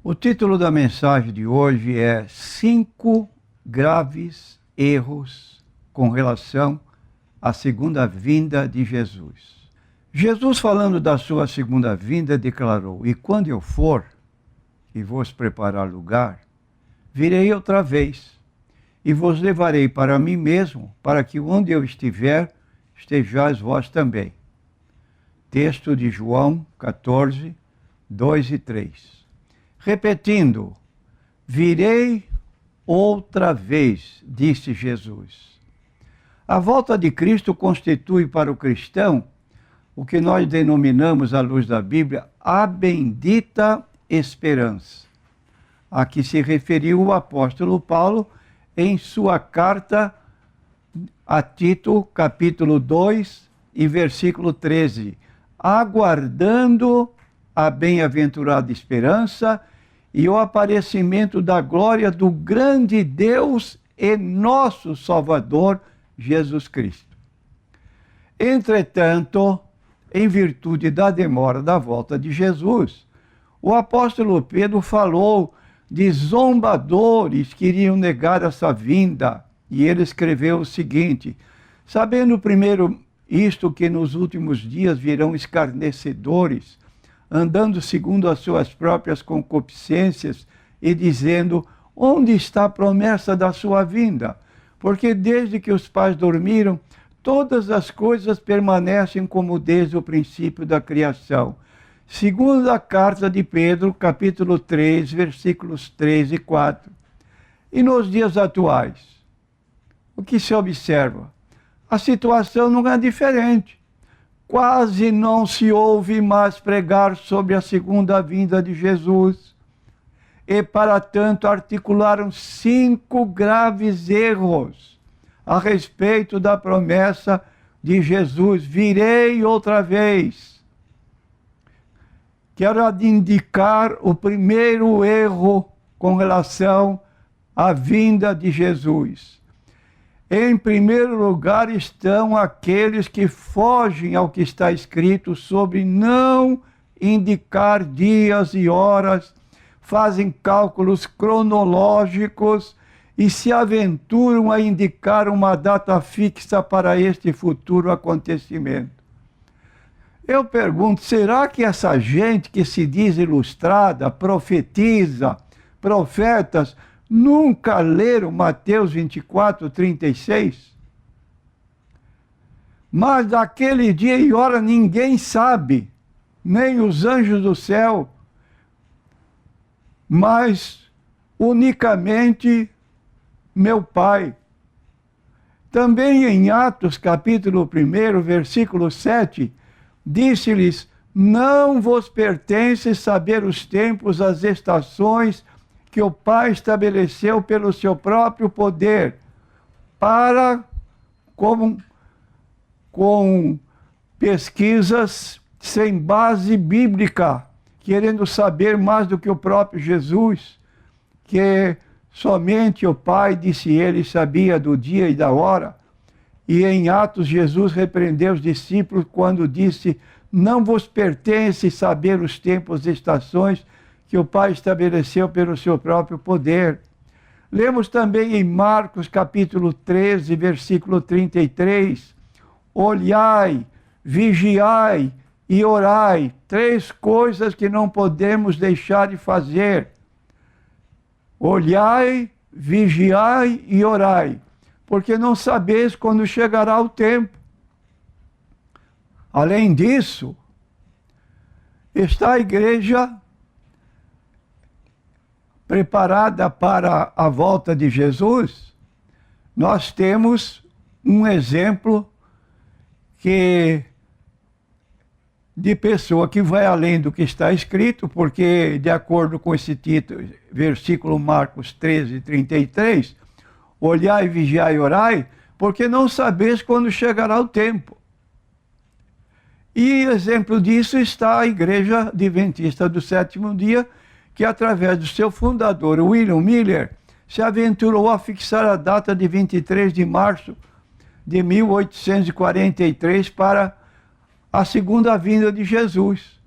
O título da mensagem de hoje é 5 graves erros com relação à segunda vinda de Jesus. Jesus, falando da sua segunda vinda, declarou: "E quando eu for e vos preparar lugar, virei outra vez e vos levarei para mim mesmo, para que onde eu estiver, estejais vós também." Texto de João 14, 2 e 3. Repetindo: "Virei outra vez", disse Jesus. A volta de Cristo constitui para o cristão o que nós denominamos, à luz da Bíblia, a bendita esperança, a que se referiu o apóstolo Paulo em sua carta a Tito, capítulo 2 e versículo 13, aguardando a bem-aventurada esperança e o aparecimento da glória do grande Deus e nosso Salvador, Jesus Cristo. Entretanto, em virtude da demora da volta de Jesus, o apóstolo Pedro falou de zombadores que iriam negar essa vinda, e ele escreveu o seguinte: "Sabendo primeiro isto, que nos últimos dias virão escarnecedores, andando segundo as suas próprias concupiscências, e dizendo: onde está a promessa da sua vinda? Porque desde que os pais dormiram, todas as coisas permanecem como desde o princípio da criação." Segundo a carta de Pedro, capítulo 3, versículos 3 e 4. E nos dias atuais, o que se observa? A situação não é diferente. Quase não se ouve mais pregar sobre a segunda vinda de Jesus. E, para tanto, articularam 5 graves erros a respeito da promessa de Jesus: "Virei outra vez." Quero indicar o primeiro erro com relação à vinda de Jesus. Em primeiro lugar estão aqueles que fogem ao que está escrito sobre não indicar dias e horas, fazem cálculos cronológicos e se aventuram a indicar uma data fixa para este futuro acontecimento. Eu pergunto, será que essa gente que se diz ilustrada, profetiza, profetas, nunca leram Mateus 24, 36? Mas daquele dia e hora ninguém sabe, nem os anjos do céu, mas unicamente meu Pai. Também em Atos, capítulo 1, versículo 7, disse-lhes: "Não vos pertence saber os tempos, as estações que o Pai estabeleceu pelo seu próprio poder, para, com pesquisas sem base bíblica, querendo saber mais do que o próprio Jesus, que somente o Pai, disse ele, sabia do dia e da hora." E em Atos, Jesus repreendeu os discípulos quando disse: "Não vos pertence saber os tempos e estações que o Pai estabeleceu pelo seu próprio poder." Lemos também em Marcos, capítulo 13, versículo 33, "Olhai, vigiai e orai." 3 coisas que não podemos deixar de fazer. Olhai, vigiai e orai, porque não sabeis quando chegará o tempo. Além disso, está a igreja preparada para a volta de Jesus? Nós temos um exemplo de pessoa que vai além do que está escrito, porque, de acordo com esse título, versículo Marcos 13, 33, "Olhai, vigiai e orai, porque não sabeis quando chegará o tempo." E exemplo disso está a Igreja Adventista do Sétimo Dia, que através do seu fundador, William Miller, se aventurou a fixar a data de 23 de março de 1843 para a segunda vinda de Jesus.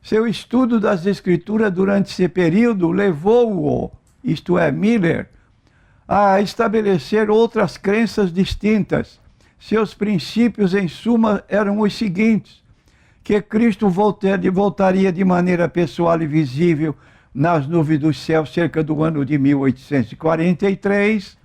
Seu estudo das Escrituras durante esse período levou-o, isto é, Miller, a estabelecer outras crenças distintas. Seus princípios, em suma, eram os seguintes: que Cristo voltaria de maneira pessoal e visível nas nuvens do céu cerca do ano de 1843,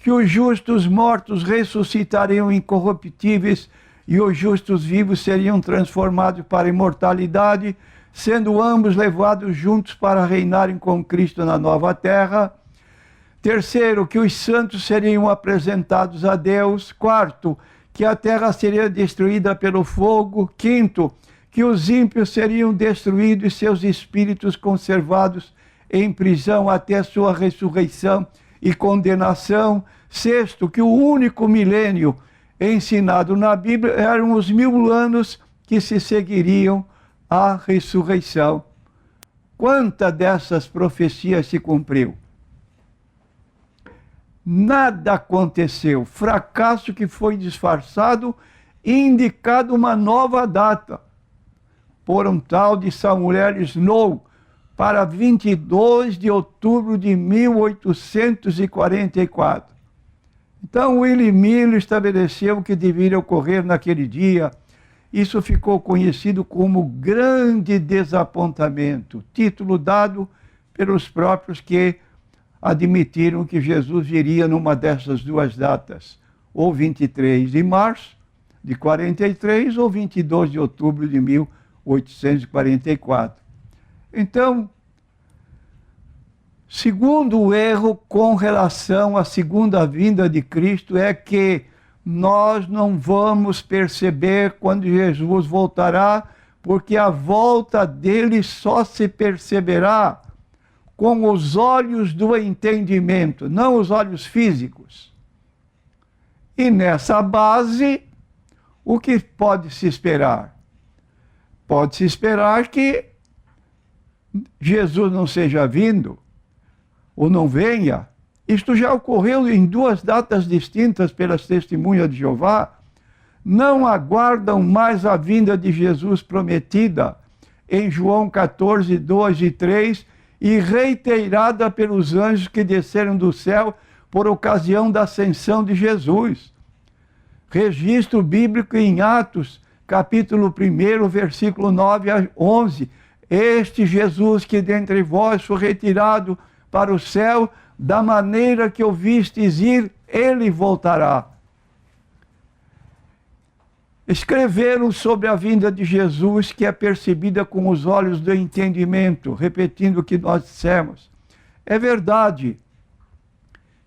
que os justos mortos ressuscitariam incorruptíveis e os justos vivos seriam transformados para a imortalidade, sendo ambos levados juntos para reinarem com Cristo na nova terra. Terceiro, que os santos seriam apresentados a Deus. Quarto, que a terra seria destruída pelo fogo. Quinto, que os ímpios seriam destruídos e seus espíritos conservados em prisão até sua ressurreição e condenação. Sexto, que o único milênio ensinado na Bíblia eram os 1000 anos que se seguiriam à ressurreição. Quanta dessas profecias se cumpriu? Nada aconteceu. Fracasso que foi disfarçado e indicado uma nova data por um tal de Samuel Snow para 22 de outubro de 1844. Então, William Miller estabeleceu o que deveria ocorrer naquele dia. Isso ficou conhecido como Grande Desapontamento, título dado pelos próprios que admitiram que Jesus viria numa dessas duas datas, ou 23 de março de 43, ou 22 de outubro de 1844. Então, segundo erro com relação à segunda vinda de Cristo é que nós não vamos perceber quando Jesus voltará, porque a volta dele só se perceberá com os olhos do entendimento, não os olhos físicos. E nessa base, o que pode se esperar? Pode-se esperar que Jesus não seja vindo, ou não venha. Isto já ocorreu em duas datas distintas pelas testemunhas de Jeová. Não aguardam mais a vinda de Jesus prometida em João 14, 2 e 3, e reiterada pelos anjos que desceram do céu por ocasião da ascensão de Jesus. Registro bíblico em Atos, capítulo 1, versículo 9 a 11. Este Jesus que dentre vós foi retirado para o céu, da maneira que o vistes ir, ele voltará. Escreveram sobre a vinda de Jesus, que é percebida com os olhos do entendimento, repetindo o que nós dissemos. É verdade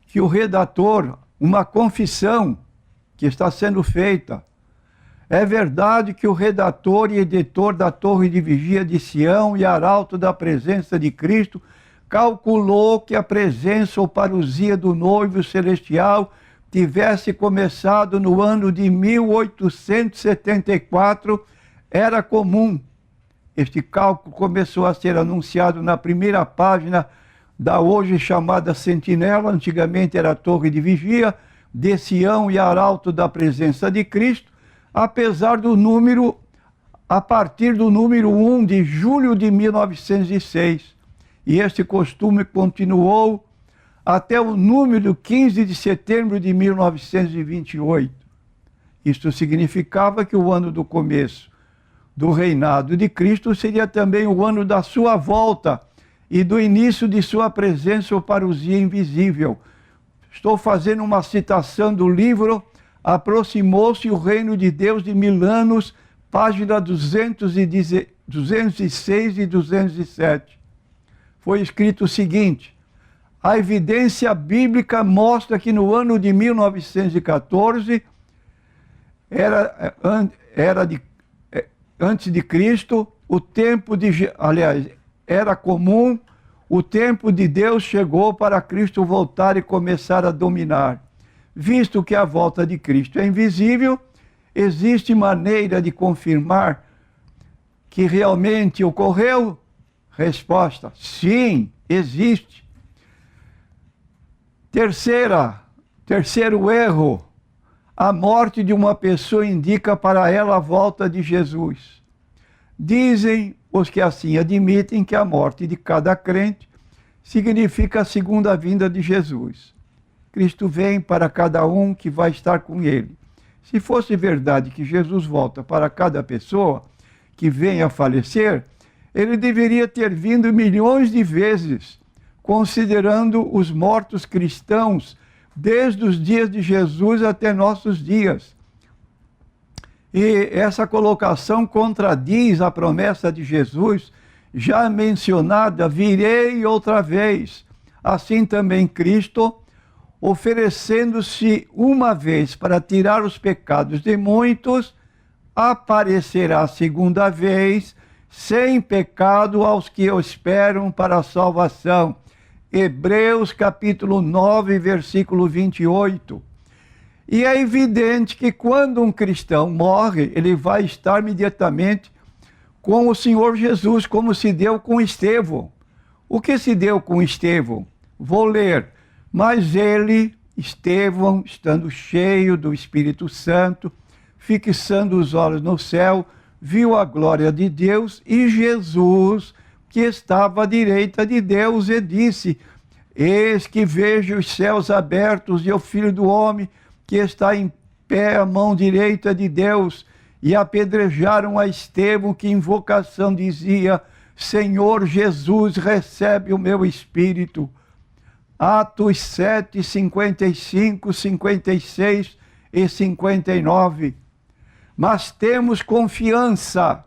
que o redator, uma confissão que está sendo feita, é verdade que o redator e editor da Torre de Vigia de Sião e arauto da presença de Cristo calculou que a presença ou parousia do noivo celestial tivesse começado no ano de 1874, era comum. Este cálculo começou a ser anunciado na primeira página da hoje chamada Sentinela, antigamente era Torre de Vigia, de Sião e arauto da presença de Cristo, apesar do número, a partir do número 1 de julho de 1906. E este costume continuou até o número 15 de setembro de 1928. Isto significava que o ano do começo do reinado de Cristo seria também o ano da sua volta e do início de sua presença ou parousia invisível. Estou fazendo uma citação do livro Aproximou-se o Reino de Deus de 1000 anos, página 206 e 207. Foi escrito o seguinte: a evidência bíblica mostra que no ano de 1914, antes de Cristo, era comum, o tempo de Deus chegou para Cristo voltar e começar a dominar. Visto que a volta de Cristo é invisível, existe maneira de confirmar que realmente ocorreu? Resposta: sim, existe. Terceiro erro: a morte de uma pessoa indica para ela a volta de Jesus. Dizem os que assim admitem que a morte de cada crente significa a segunda vinda de Jesus. Cristo vem para cada um que vai estar com ele. Se fosse verdade que Jesus volta para cada pessoa que vem a falecer, ele deveria ter vindo milhões de vezes, considerando os mortos cristãos desde os dias de Jesus até nossos dias. E essa colocação contradiz a promessa de Jesus, já mencionada, virei outra vez. Assim também Cristo, oferecendo-se uma vez para tirar os pecados de muitos, aparecerá segunda vez, sem pecado aos que o esperam para a salvação. Hebreus capítulo 9, versículo 28. E é evidente que quando um cristão morre, ele vai estar imediatamente com o Senhor Jesus, como se deu com Estevão. O que se deu com Estevão? Vou ler. Mas ele, Estevão, estando cheio do Espírito Santo, fixando os olhos no céu, viu a glória de Deus e Jesus, que estava à direita de Deus, e disse: eis que vejo os céus abertos e o Filho do Homem, que está em pé à mão direita de Deus. E apedrejaram a Estevão, que em invocação dizia: Senhor Jesus, recebe o meu espírito. Atos 7, 55, 56 e 59. Mas temos confiança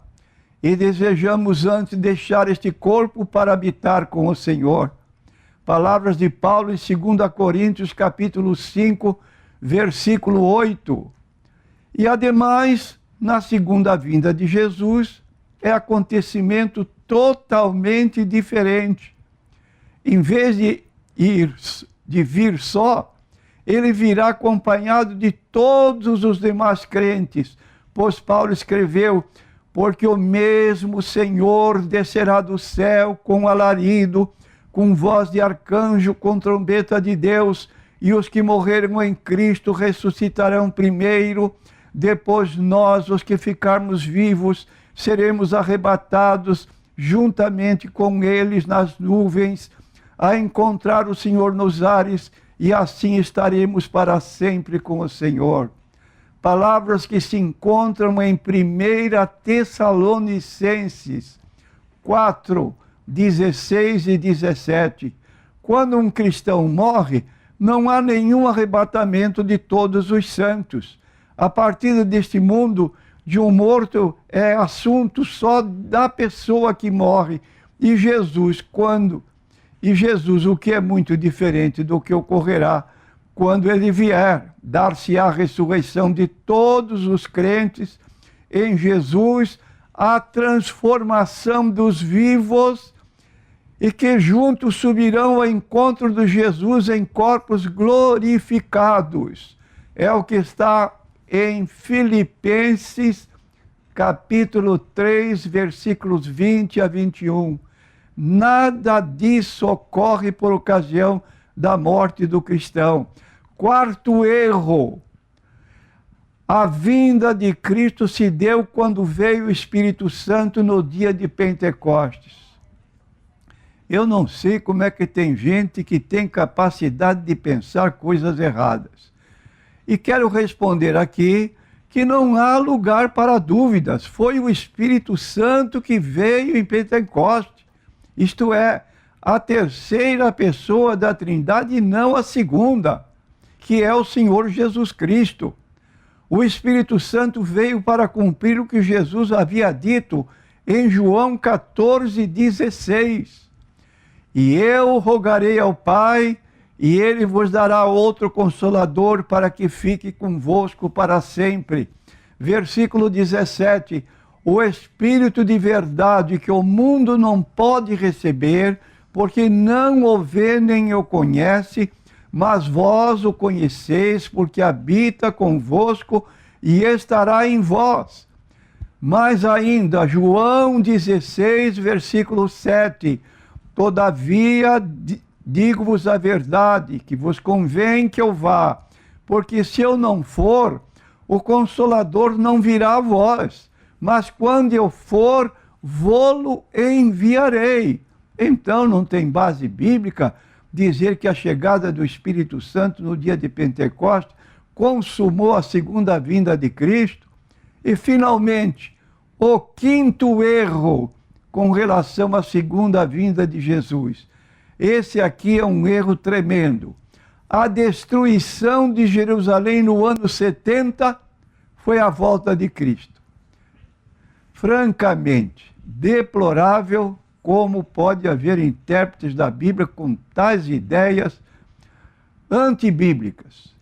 e desejamos antes deixar este corpo para habitar com o Senhor. Palavras de Paulo em 2 Coríntios capítulo 5, versículo 8. E ademais, na segunda vinda de Jesus, é acontecimento totalmente diferente. Em vez de vir só, ele virá acompanhado de todos os demais crentes, pois Paulo escreveu: porque o mesmo Senhor descerá do céu com alarido, com voz de arcanjo, com trombeta de Deus, e os que morreram em Cristo ressuscitarão primeiro. Depois nós, os que ficarmos vivos, seremos arrebatados juntamente com eles nas nuvens, a encontrar o Senhor nos ares, e assim estaremos para sempre com o Senhor. Palavras que se encontram em 1 Tessalonicenses 4, 16 e 17. Quando um cristão morre, não há nenhum arrebatamento de todos os santos. A partida deste mundo de um morto é assunto só da pessoa que morre. E Jesus, o que é muito diferente do que ocorrerá quando ele vier, dar-se-á a ressurreição de todos os crentes em Jesus, a transformação dos vivos, e que juntos subirão ao encontro de Jesus em corpos glorificados. É o que está em Filipenses, capítulo 3, versículos 20 a 21. Nada disso ocorre por ocasião da morte do cristão. Quarto erro: a vinda de Cristo se deu quando veio o Espírito Santo no dia de Pentecostes. Eu não sei como é que tem gente que tem capacidade de pensar coisas erradas. E quero responder aqui que não há lugar para dúvidas. Foi o Espírito Santo que veio em Pentecostes. Isto é, a terceira pessoa da Trindade e não a segunda, que é o Senhor Jesus Cristo. O Espírito Santo veio para cumprir o que Jesus havia dito em João 14, 16. E eu rogarei ao Pai, e ele vos dará outro Consolador para que fique convosco para sempre. Versículo 17. O Espírito de verdade que o mundo não pode receber, porque não o vê nem o conhece, mas vós o conheceis, porque habita convosco e estará em vós. Mais ainda, João 16, versículo 7. Todavia, digo-vos a verdade, que vos convém que eu vá, porque se eu não for, o Consolador não virá a vós. Mas quando eu for, vô-lo enviarei. Então não tem base bíblica dizer que a chegada do Espírito Santo no dia de Pentecostes consumou a segunda vinda de Cristo. E finalmente, o quinto erro com relação à segunda vinda de Jesus. Esse aqui é um erro tremendo. A destruição de Jerusalém no ano 70 foi a volta de Cristo. Francamente, deplorável como pode haver intérpretes da Bíblia com tais ideias antibíblicas.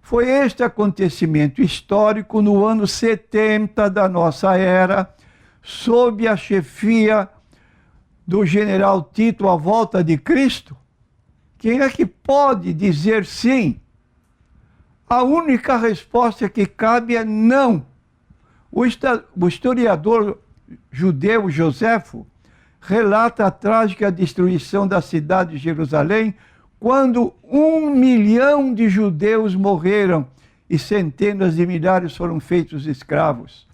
Foi este acontecimento histórico no ano 70 da nossa era, sob a chefia do general Tito, a volta de Cristo? Quem é que pode dizer sim? A única resposta que cabe é não. O historiador judeu Joséfo relata a trágica destruição da cidade de Jerusalém quando 1 milhão de judeus morreram e centenas de milhares foram feitos escravos.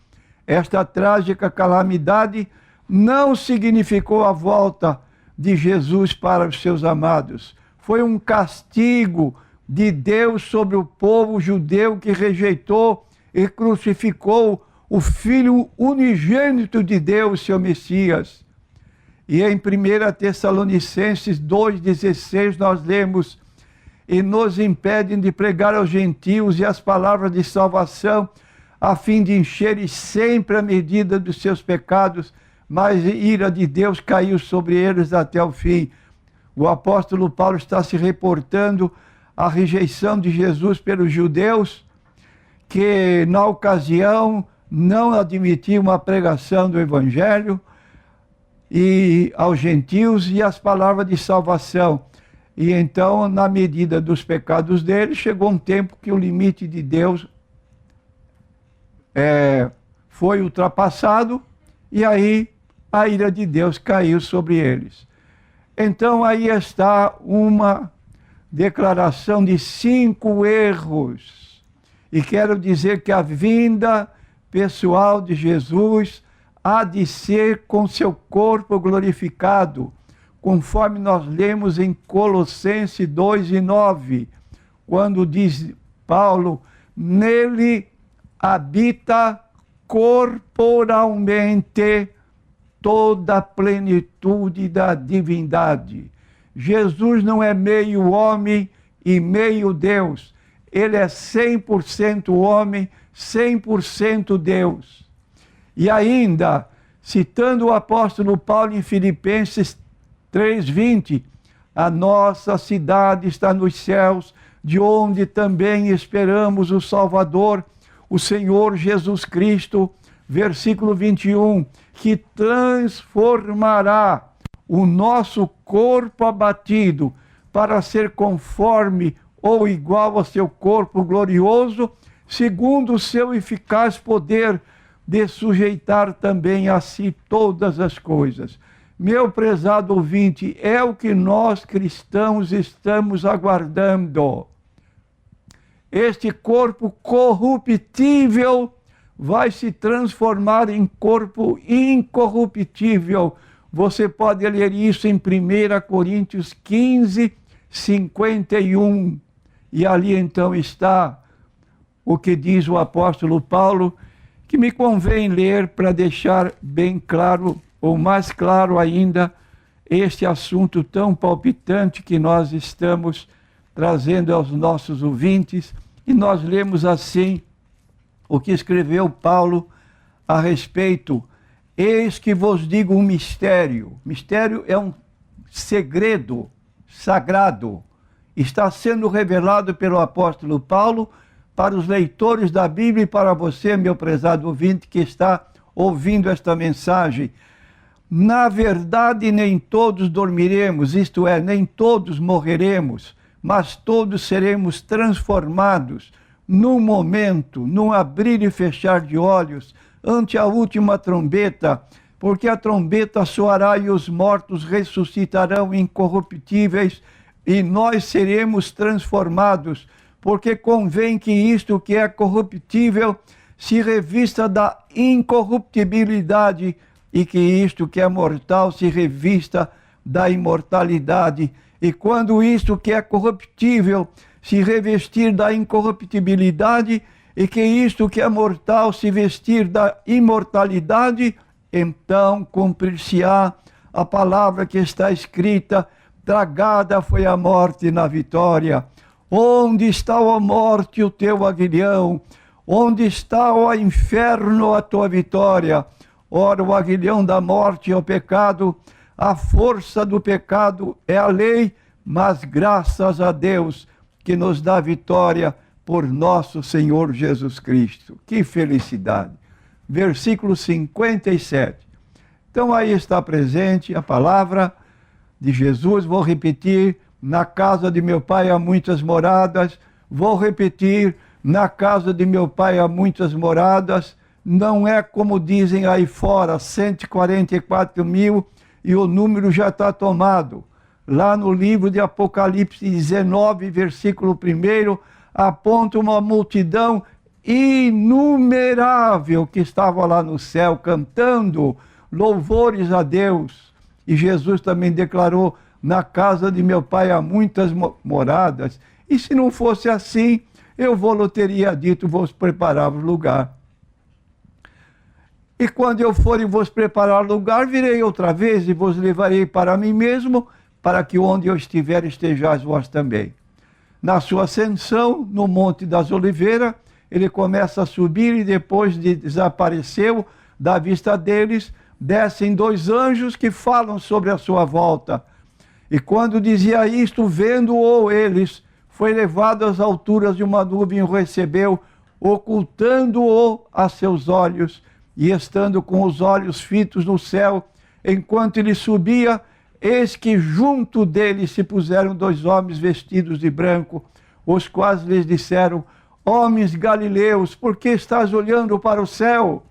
Esta trágica calamidade não significou a volta de Jesus para os seus amados. Foi um castigo de Deus sobre o povo judeu que rejeitou e crucificou o Filho unigênito de Deus, seu Messias. E em 1 Tessalonicenses 2,16 nós lemos: e nos impedem de pregar aos gentios e as palavras de salvação, a fim de encherem sempre a medida dos seus pecados, mas a ira de Deus caiu sobre eles até o fim. O apóstolo Paulo está se reportando à rejeição de Jesus pelos judeus, que na ocasião não admitiam a pregação do evangelho, e aos gentios e as palavras de salvação. E então, na medida dos pecados deles, chegou um tempo que o limite de Deus foi ultrapassado, e aí a ira de Deus caiu sobre eles. Então aí está uma declaração de 5 erros. E quero dizer que a vinda pessoal de Jesus há de ser com seu corpo glorificado, conforme nós lemos em Colossenses 2:9, quando diz Paulo: nele habita corporalmente toda a plenitude da divindade. Jesus não é meio homem e meio Deus. Ele é 100% homem, 100% Deus. E ainda, citando o apóstolo Paulo em Filipenses 3:20, a nossa cidade está nos céus, de onde também esperamos o Salvador, o Senhor Jesus Cristo, versículo 21, que transformará o nosso corpo abatido para ser conforme ou igual ao seu corpo glorioso, segundo o seu eficaz poder de sujeitar também a si todas as coisas. Meu prezado ouvinte, é o que nós cristãos estamos aguardando. Este corpo corruptível vai se transformar em corpo incorruptível. Você pode ler isso em 1 Coríntios 15:51. E ali então está o que diz o apóstolo Paulo, que me convém ler para deixar bem claro, ou mais claro ainda, este assunto tão palpitante que nós estamos trazendo aos nossos ouvintes. E nós lemos assim o que escreveu Paulo a respeito: eis que vos digo um mistério. Mistério é um segredo sagrado. Está sendo revelado pelo apóstolo Paulo para os leitores da Bíblia e para você, meu prezado ouvinte, que está ouvindo esta mensagem. Na verdade, nem todos dormiremos, isto é, nem todos morreremos, mas todos seremos transformados num momento, num abrir e fechar de olhos, ante a última trombeta, porque a trombeta soará e os mortos ressuscitarão incorruptíveis e nós seremos transformados, porque convém que isto que é corruptível se revista da incorruptibilidade e que isto que é mortal se revista da imortalidade, e quando isto que é corruptível se revestir da incorruptibilidade, e que isto que é mortal se vestir da imortalidade, então cumprir-se-á a palavra que está escrita: tragada foi a morte na vitória. Onde está, ó morte, o teu aguilhão? Onde está, ó inferno, a tua vitória? Ora, o aguilhão da morte é o pecado, a força do pecado é a lei, mas graças a Deus que nos dá vitória por nosso Senhor Jesus Cristo. Que felicidade! Versículo 57. Então aí está presente a palavra de Jesus. Vou repetir: na casa de meu Pai há muitas moradas. Vou repetir: na casa de meu Pai há muitas moradas. Não é como dizem aí fora, 144 mil, e o número já está tomado. Lá no livro de Apocalipse 19, versículo 1, aponta uma multidão inumerável que estava lá no céu cantando louvores a Deus. E Jesus também declarou: na casa de meu Pai há muitas moradas. E se não fosse assim, eu vou teria dito: vos preparar lugar. E quando eu for e vos preparar lugar, virei outra vez e vos levarei para mim mesmo, para que onde eu estiver estejais vós também. Na sua ascensão, no Monte das Oliveiras, ele começa a subir e depois desapareceu da vista deles, descem 2 anjos que falam sobre a sua volta. E quando dizia isto, vendo-o eles, foi levado às alturas de uma nuvem e o recebeu, ocultando-o a seus olhos, e estando com os olhos fitos no céu, enquanto ele subia, eis que junto dele se puseram 2 homens vestidos de branco, os quais lhes disseram: homens galileus, por que estás olhando para o céu?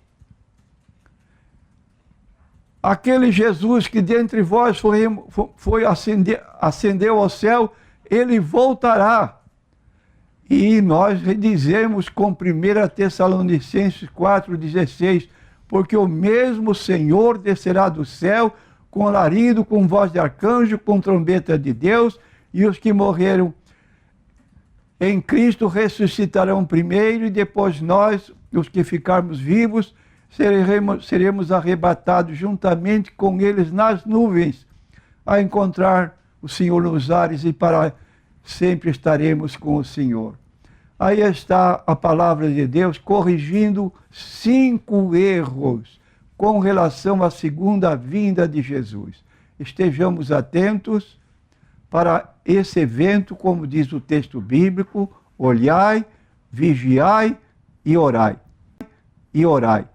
Aquele Jesus que dentre vós ascendeu ao céu, ele voltará. E nós dizemos com 1 Tessalonicenses 4,16, porque o mesmo Senhor descerá do céu com alarido, com voz de arcanjo, com trombeta de Deus, e os que morreram em Cristo ressuscitarão primeiro, e depois nós, os que ficarmos vivos, seremos arrebatados juntamente com eles nas nuvens, a encontrar o Senhor nos ares, e para sempre estaremos com o Senhor. Aí está a palavra de Deus corrigindo 5 erros com relação à segunda vinda de Jesus. Estejamos atentos para esse evento, como diz o texto bíblico: olhai, vigiai e orai. E orai.